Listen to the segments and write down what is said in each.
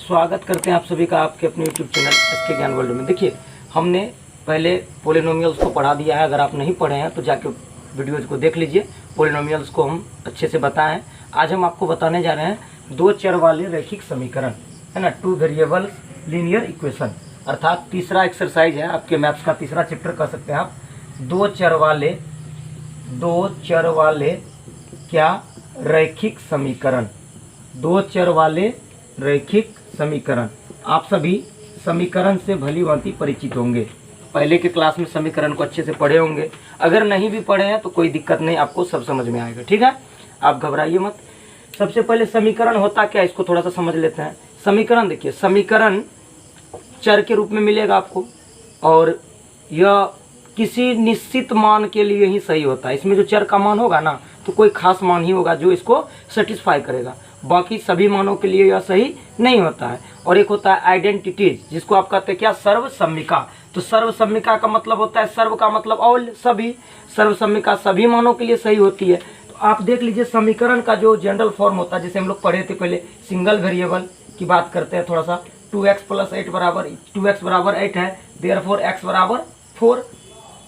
स्वागत करते हैं आप सभी का आपके अपने यूट्यूब चैनल एसके ज्ञान वर्ल्ड में। देखिए, हमने पहले पॉलिनोमियल्स को पढ़ा दिया है। अगर आप नहीं पढ़े हैं तो जाके वीडियोज़ को देख लीजिए। पॉलिनोमियल्स को हम अच्छे से बताएं। आज हम आपको बताने जा रहे हैं दो चर वाले रैखिक समीकरण, है ना, टू वेरिएबल्स लीनियर इक्वेशन, अर्थात तीसरा एक्सरसाइज है आपके मैथ्स का, तीसरा चैप्टर कह सकते हैं आप। दो चर वाले क्या रैखिक समीकरण, दो चर वाले रैखिक समीकरण। आप सभी समीकरण से भली भांति परिचित होंगे, पहले के क्लास में समीकरण को अच्छे से पढ़े होंगे। अगर नहीं भी पढ़े हैं तो कोई दिक्कत नहीं, आपको सब समझ में आएगा, ठीक है, आप घबराइए मत। सबसे पहले समीकरण होता क्या, इसको थोड़ा सा समझ लेते हैं। समीकरण देखिए, समीकरण चर के रूप में मिलेगा आपको और यह किसी निश्चित मान के लिए ही सही होता है। इसमें जो चर का मान होगा ना, तो कोई खास मान ही होगा जो इसको सेटिस्फाई करेगा, बाकी सभी मानों के लिए यह सही नहीं होता है। और एक होता है आइडेंटिटीज, जिसको आप कहते हैं क्या, सर्वसम्मिका। तो सर्वसम्मिका का मतलब होता है, सर्व का मतलब ऑल, सभी, सर्वसम्मिका सभी मानों के लिए सही होती है। तो आप देख लीजिए समीकरण का जो जनरल फॉर्म होता है, जैसे हम लोग पढ़े थे पहले, सिंगल वेरिएबल की बात करते हैं थोड़ा सा। 2x + 8 बराबर 2x बराबर 8 है, देयरफॉर x बराबर 4।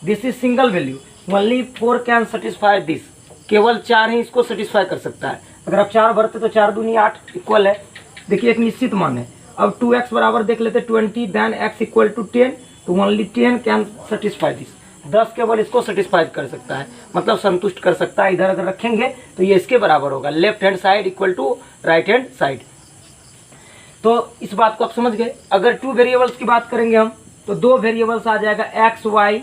This is single value, only 4 can satisfy this. केवल 4 ही इसको सेटिस्फाई कर सकता है। अगर आप 4 भरते तो 4 दूनी 8 इक्वल है। देखिए एक निश्चित मान है। अब 2x बराबर देख लेते 20, देन x इक्वल टू 10, तो ओनली 10 कैन सेटिस्फाई दिस। 10 केवल इसको सेटिस्फाई कर सकता है, मतलब संतुष्ट कर सकता है। इधर अगर रखेंगे तो ये इसके बराबर होगा, left hand side equal to right hand side. तो इस बात को आप समझ गए। अगर टू वेरिएबल्स की बात करेंगे हम, तो दो वेरिएबल्स आ जाएगा x y,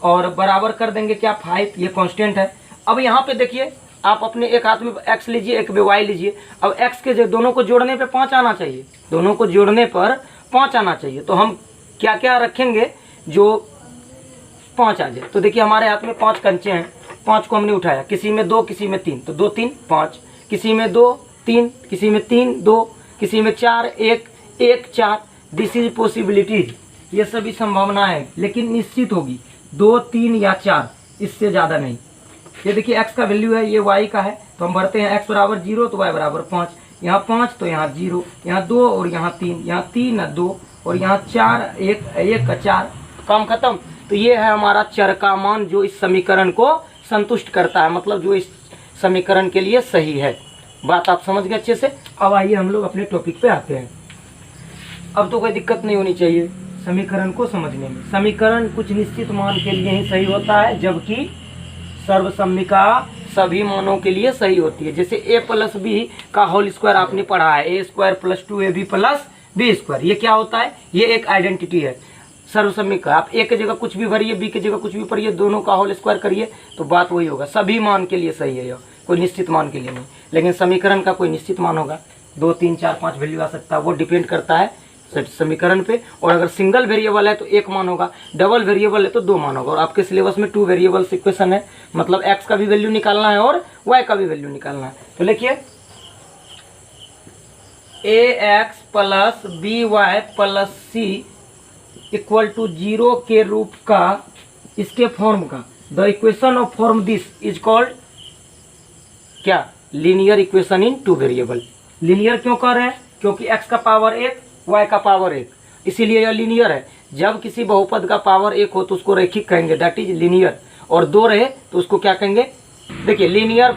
और बराबर कर देंगे क्या, 5, ये कांस्टेंट है। अब यहाँ पे देखिए, आप अपने एक हाथ में x लीजिए, एक में y लीजिए। अब x के दोनों को जोड़ने पे 5 आना चाहिए, दोनों को जोड़ने पर 5 आना चाहिए। तो हम क्या क्या रखेंगे जो 5 आ जाए। तो देखिए हमारे हाथ में 5 कंचे हैं, 5 को हमने उठाया, किसी में 2 किसी में 3, तो 2 3 5, किसी में 2 3, किसी में 3 2, किसी में 4 1 1 4। दिस इज पॉसिबिलिटीज, ये सभी संभावना है, लेकिन निश्चित होगी 2 3 या 4, इससे ज़्यादा नहीं। ये देखिए x का वैल्यू है, ये y का है, तो हम भरते हैं x बराबर 0 तो y बराबर 5, यहाँ 5 तो यहाँ 0, यहाँ 2 और यहाँ 3, यहाँ 3 2 और यहाँ 4 1 1 का 4, काम खत्म। तो ये है हमारा चर का मान जो इस समीकरण को संतुष्ट करता है, मतलब जो इस समीकरण के लिए सही है। बात आप समझ गए अच्छे से। अब आइए हम लोग अपने टॉपिक पे आते हैं। अब तो कोई दिक्कत नहीं होनी चाहिए समीकरण को समझने में। समीकरण कुछ निश्चित मान के लिए ही सही होता है, जबकि सर्वसम्मिका सभी मानों के लिए सही होती है। जैसे a + b का होल स्क्वायर आपने पढ़ा है, a² + 2ab + b², ये क्या होता है, ये एक आइडेंटिटी है सर्वसम्मिका। आप a की जगह कुछ भी भरिए, b की जगह कुछ भी भरिए, दोनों का होल स्क्वायर करिए तो बात वही होगा, सभी मान के लिए सही है, यह कोई निश्चित मान के लिए नहीं। लेकिन समीकरण का कोई निश्चित मान होगा, 2 3 4 5 वैल्यू आ सकता है, वो डिपेंड करता है समीकरण पे। और अगर सिंगल वेरिएबल है तो 1 मान होगा, डबल वेरिएबल है तो 2 मान होगा। और आपके सिलेबस में 2 वेरिएबल्स इक्वेशन है, मतलब x का भी वैल्यू निकालना है और y का भी वैल्यू निकालना है। तो लिखिए ax + by + c = 0 के रूप का, इसके फॉर्म का, the equation of form this is called क्या, linear equation in two variable. Linear क्यों कह रहे हैं, क्योंकि x का पावर 1 y का पावर 1, इसीलिए यह लीनियर है। जब किसी बहुपद का पावर 1 हो तो उसको रैखिक कहेंगे, दैट इज लीनियर। और 2 रहे तो उसको क्या कहेंगे। देखिए लीनियर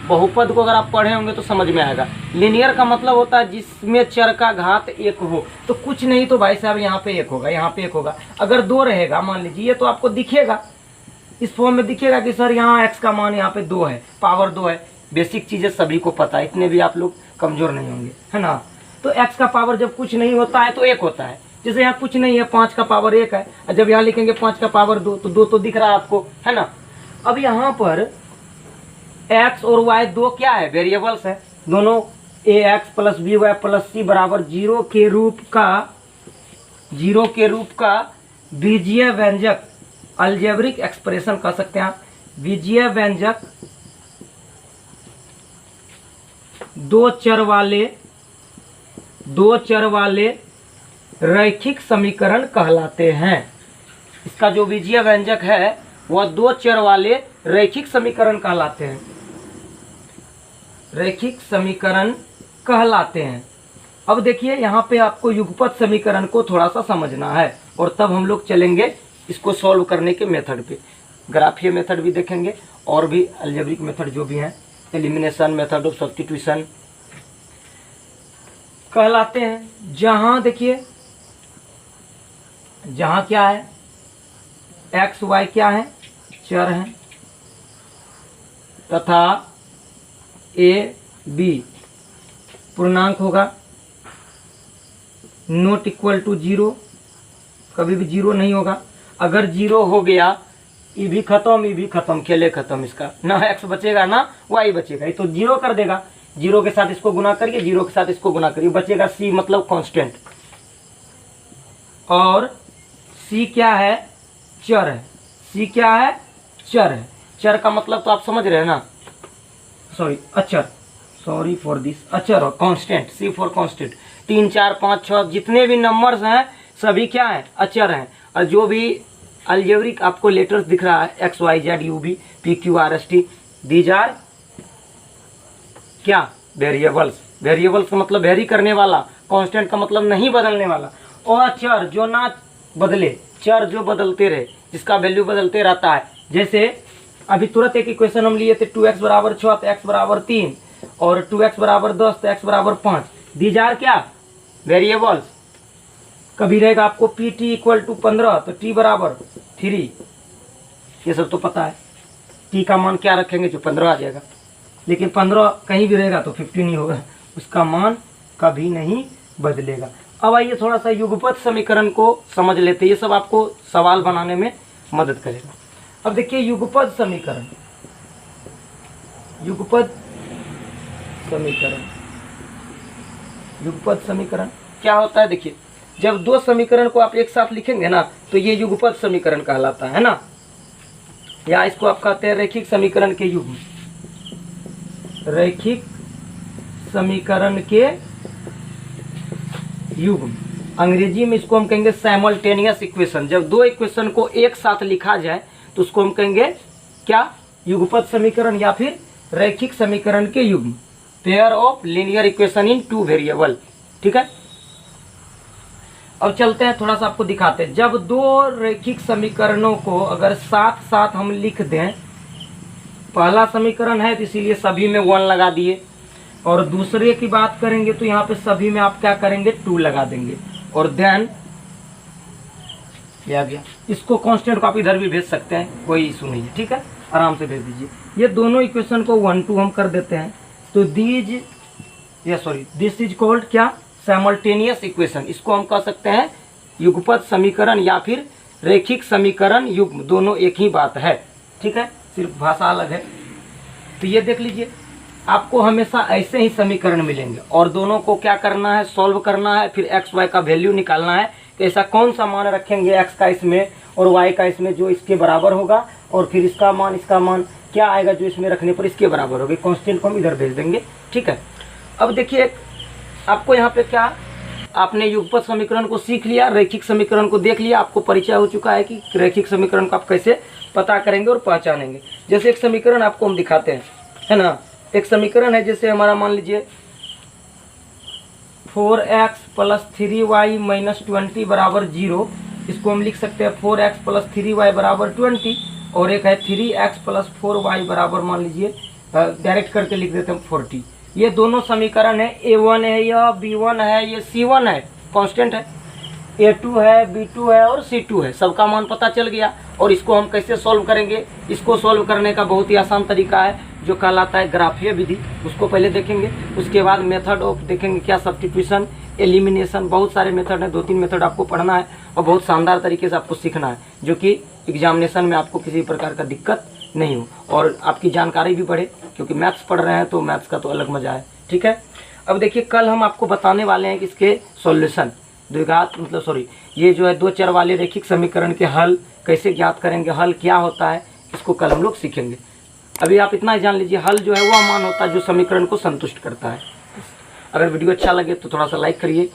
बहुपद को अगर आप पढ़े होंगे तो समझ में आएगा। लीनियर का मतलब होता है जिसमें चर का घात 1 हो, तो कुछ नहीं तो भाई साहब यहाँ पे 1 होगा, यहाँ पे 1 होगा। अगर 2 रहेगा मान लीजिए, तो आपको दिखेगा इस फॉर्म में, दिखेगा कि सर यहाँ x का मान यहाँ पे 2 है, पावर 2 है। बेसिक चीज़ें सभी को पता है, इतने भी आप लोग कमज़ोर नहीं होंगे, है ना। तो x का पावर जब कुछ नहीं होता है तो 1 होता है। जैसे यहाँ कुछ नहीं है, 5 का पावर 1 है, और जब यहाँ लिखेंगे 5 का पावर 2, तो 2 तो दिख रहा है आपको, है ना। अब यहाँ पर x और y दो क्या है, वेरिएबल्स है। दोनों ax + by + c बराबर 0 के रूप का बीजीय व्यंजक, अलजेब्रिक एक्सप्रेशन कह सकते हैं आप। बीजीय व्यंजक दो चर वाले रैखिक समीकरण कहलाते हैं। इसका जो बीजीय व्यंजक है वह 2 चर वाले रैखिक समीकरण कहलाते हैं, रैखिक समीकरण कहलाते हैं। अब देखिए यहाँ पे आपको युगपत समीकरण को थोड़ा सा समझना है और तब हम लोग चलेंगे इसको सॉल्व करने के मेथड पे। ग्राफीय मेथड भी देखेंगे और भी अलजेब्रिक मेथड जो भी हैं, एलिमिनेशन, मेथड ऑफ सब्स्टिट्यूशन कहलाते हैं। जहाँ देखिए जहाँ क्या है, एक्स वाई क्या है, चर हैं, तथा ए बी पूर्णांक होगा, नॉट इक्वल टू जीरो, कभी भी जीरो नहीं होगा। अगर जीरो हो गया ये भी खत्म, खेले खत्म, इसका ना एक्स बचेगा ना वाई बचेगा, ये तो जीरो कर देगा। जीरो के साथ इसको गुना करिए, जीरो के साथ इसको गुना करिए, बचेगा सी मतलब कांस्टेंट। और सी क्या है, चर है। सी क्या है, चर है। चर का मतलब तो आप समझ रहे हैं ना, सॉरी अचर, सॉरी फॉर दिस, अचर और कांस्टेंट, सी फॉर कांस्टेंट। 3 4 5 6 जितने भी नंबर्स हैं सभी क्या हैं, अचर हैं। और जो भी अलजेब्रिक आपको लेटर्स दिख रहा है, X Y Z U B P Q R S T, these are क्या, वेरिएबल्स। वेरिएबल्स का मतलब वेरी करने वाला, कांस्टेंट का मतलब नहीं बदलने वाला, और चर जो ना बदले, चर जो बदलते रहे, जिसका वैल्यू बदलते रहता है। जैसे अभी तुरंत एक इक्वेशन हम लिए थे, 2x बराबर 6 तो x बराबर 3 और 2x बराबर 10 तो x बराबर 5। दीज आर क्या, वेरिएबल्स। कभी रहेगा आपको पी टी इक्वल टू 15 तो t बराबर 3, ये सब तो पता है। t का मान क्या रखेंगे, जो 15 आ जाएगा। लेकिन 15 कहीं भी रहेगा तो 15 ही होगा, उसका मान कभी नहीं बदलेगा। अब आइए थोड़ा सा युगपत समीकरण को समझ लेते हैं, ये सब आपको सवाल बनाने में मदद करेगा। अब देखिए युगपत समीकरण, युगपत समीकरण, युगपत समीकरण क्या होता है। देखिए जब दो समीकरण को आप एक साथ लिखेंगे ना तो ये युगपत समीकरण कहलाता है ना, या इसको आप कहते हैं रैखिक समीकरण के युग्म, रैखिक समीकरण के युग्म। अंग्रेजी में इसको हम कहेंगे साइमल्टेनियस इक्वेशन। जब दो इक्वेशन को एक साथ लिखा जाए तो उसको हम कहेंगे क्या, युगपत समीकरण या फिर रैखिक समीकरण के युग्म, pair of linear equation in two variable. ठीक है, अब चलते हैं थोड़ा सा आपको दिखाते हैं। जब दो रैखिक समीकरणों को अगर साथ साथ हम लिख दें, पहला समीकरण है तो इसीलिए सभी में 1 लगा दिए, और दूसरे की बात करेंगे तो यहाँ पे सभी में आप क्या करेंगे, 2 लगा देंगे, और देन ये आ गया। इसको कांस्टेंट को आप इधर भी भेज सकते हैं, कोई इशू नहीं है। ठीक है, आराम से भेज दीजिए। ये दोनों इक्वेशन को 1 2 हम कर देते हैं, तो दिस इज कॉल्ड क्या, साइमल्टेनियस इक्वेशन। इसको हम कह सकते हैं युगपत समीकरण या फिर रैखिक समीकरण युग्म, दोनों एक ही बात है। ठीक है, सिर्फ भाषा अलग है। तो ये देख लीजिए, आपको हमेशा ऐसे ही समीकरण मिलेंगे और दोनों को क्या करना है, सॉल्व करना है, फिर एक्स वाई का वैल्यू निकालना है कि ऐसा कौन सा मान रखेंगे एक्स का इसमें और वाई का इसमें जो इसके बराबर होगा, और फिर इसका मान क्या आएगा जो इसमें रखने पर इसके बराबर होगा। कांस्टेंट को हम इधर भेज देंगे। ठीक है, अब देखिए आपको यहाँ पे क्या, आपने युगपत समीकरण को सीख लिया, रैखिक समीकरण को देख लिया, आपको परिचय हो चुका है कि रैखिक समीकरण को आप कैसे पता करेंगे और पहचानेंगे। जैसे एक समीकरण आपको हम दिखाते हैं, है ना। एक समीकरण है जैसे हमारा, मान लीजिए 4x + 3y - 20 बराबर 0। इसको हम लिख सकते हैं 4x + 3y बराबर 20, और एक है 3x + 4y बराबर, मान लीजिए डायरेक्ट करके लिख देते हैं 40। ये दोनों समीकरण है, A1 है, यह B1 है, ये C1 है, कांस्टेंट है, A2 है, B2 है और C2 है। सबका मान पता चल गया। और इसको हम कैसे सॉल्व करेंगे, इसको सॉल्व करने का बहुत ही आसान तरीका है जो कहलाता है ग्राफीय विधि। उसको पहले देखेंगे, उसके बाद मेथड ऑफ देखेंगे क्या, सब्स्टिट्यूशन, एलिमिनेशन, बहुत सारे मेथड हैं, 2-3 मेथड आपको पढ़ना है और बहुत शानदार तरीके से आपको सीखना है, जो कि एग्जामिनेशन में आपको किसी प्रकार का दिक्कत नहीं हो और आपकी जानकारी भी बढ़े, क्योंकि मैथ्स पढ़ रहे हैं तो मैथ्स का तो अलग मजा है। ठीक है, अब देखिए कल हम आपको बताने वाले हैं कि इसके सॉल्यूशन, ये जो है 2 चर वाले रैखिक समीकरण के हल कैसे ज्ञात करेंगे, हल क्या होता है, इसको कल हम लोग सीखेंगे। अभी आप इतना ही जान लीजिए, हल जो है वह मान होता है जो समीकरण को संतुष्ट करता है। अगर वीडियो अच्छा लगे तो थोड़ा सा लाइक करिए।